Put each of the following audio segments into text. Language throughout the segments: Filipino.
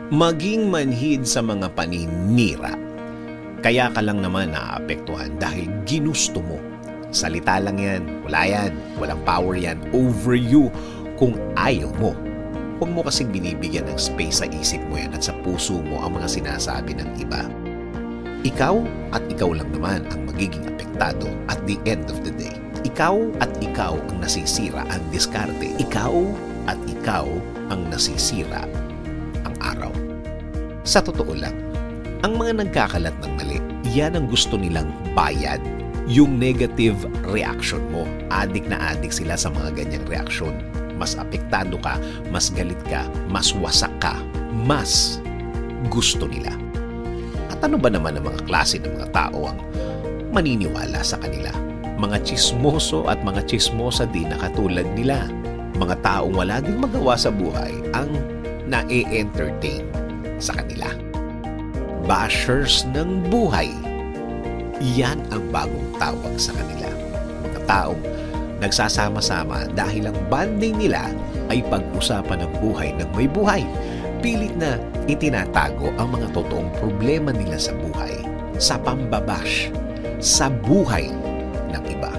Maging manhid sa mga paninira. Kaya ka lang naman naaapektuhan dahil ginusto mo. Salita lang yan, wala yan, walang power yan over you kung ayaw mo. Huwag mo kasing binibigyan ng space sa isip mo yan at sa puso mo ang mga sinasabi ng iba. Ikaw at ikaw lang naman ang magiging apektado at the end of the day. Ikaw at ikaw ang nasisira ang diskarte. Ikaw at ikaw ang nasisira ang araw. Sa totoo lang, ang mga nagkakalat ng mali, yan ang gusto nilang bayad. Yung negative reaction mo. Adik na adik sila sa mga ganyang reaksyon. Mas apektado ka, mas galit ka, mas wasak ka, mas gusto nila. At ano ba naman ang mga klase ng mga tao ang maniniwala sa kanila? Mga tsismoso at mga tsismosa din na katulad nila. Mga taong wala din magawa sa buhay ang na-entertain sa kanila. Bashers ng buhay. Yan ang bagong tawag sa kanila. Mga taong nagsasama-sama dahil ang bonding nila ay pag-usapan ng buhay ng may buhay. Pilit na itinatago ang mga totoong problema nila sa buhay sa pambabash sa buhay ng iba.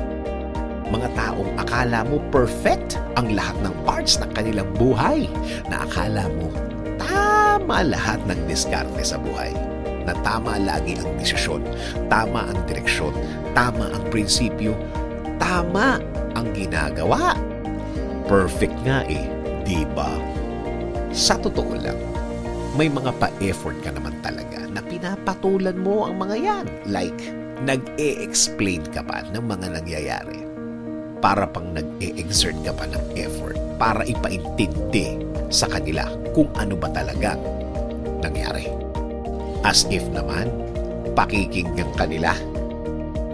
Mga taong akala mo perfect ang lahat ng parts ng kanilang buhay, na akala mo tama lahat ng diskarte sa buhay, na tama lagi ang desisyon, tama ang direksyon, tama ang prinsipyo, tama ang ginagawa. Perfect nga eh, di ba? Sa totoo lang, may mga pa-effort ka naman talaga na pinapatulan mo ang mga yan. Like, nag-e-explain ka pa ng mga nangyayari. Para pang nag-e-exert ka pa ng effort para ipaintindi sa kanila kung ano ba talaga nangyari. As if naman, pakikinggan kanila.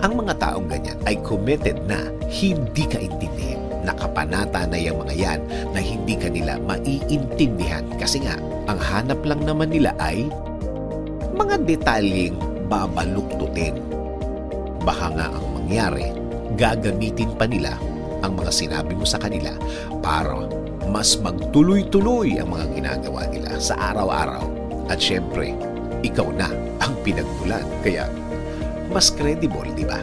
Ang mga taong ganyan ay committed na hindi ka intindihin. Nakapanata na yung mga yan na hindi kanila maiintindihan kasi nga, ang hanap lang naman nila ay mga detalyeng babaluktutin. Baka nga ang mangyari, gagamitin pa nila ang mga sinabi mo sa kanila para mas magtuloy-tuloy ang mga ginagawa nila sa araw-araw. At syempre, ikaw na ang pinagmulan. Kaya, mas credible, di ba?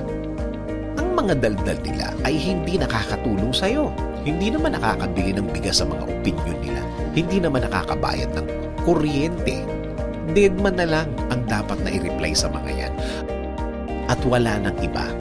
Ang mga daldal nila ay hindi nakakatulong sa'yo. Hindi naman nakakabili ng bigas sa mga opinion nila. Hindi naman nakakabayad ng kuryente. Deadman na lang ang dapat na i-reply sa mga yan. At wala nang iba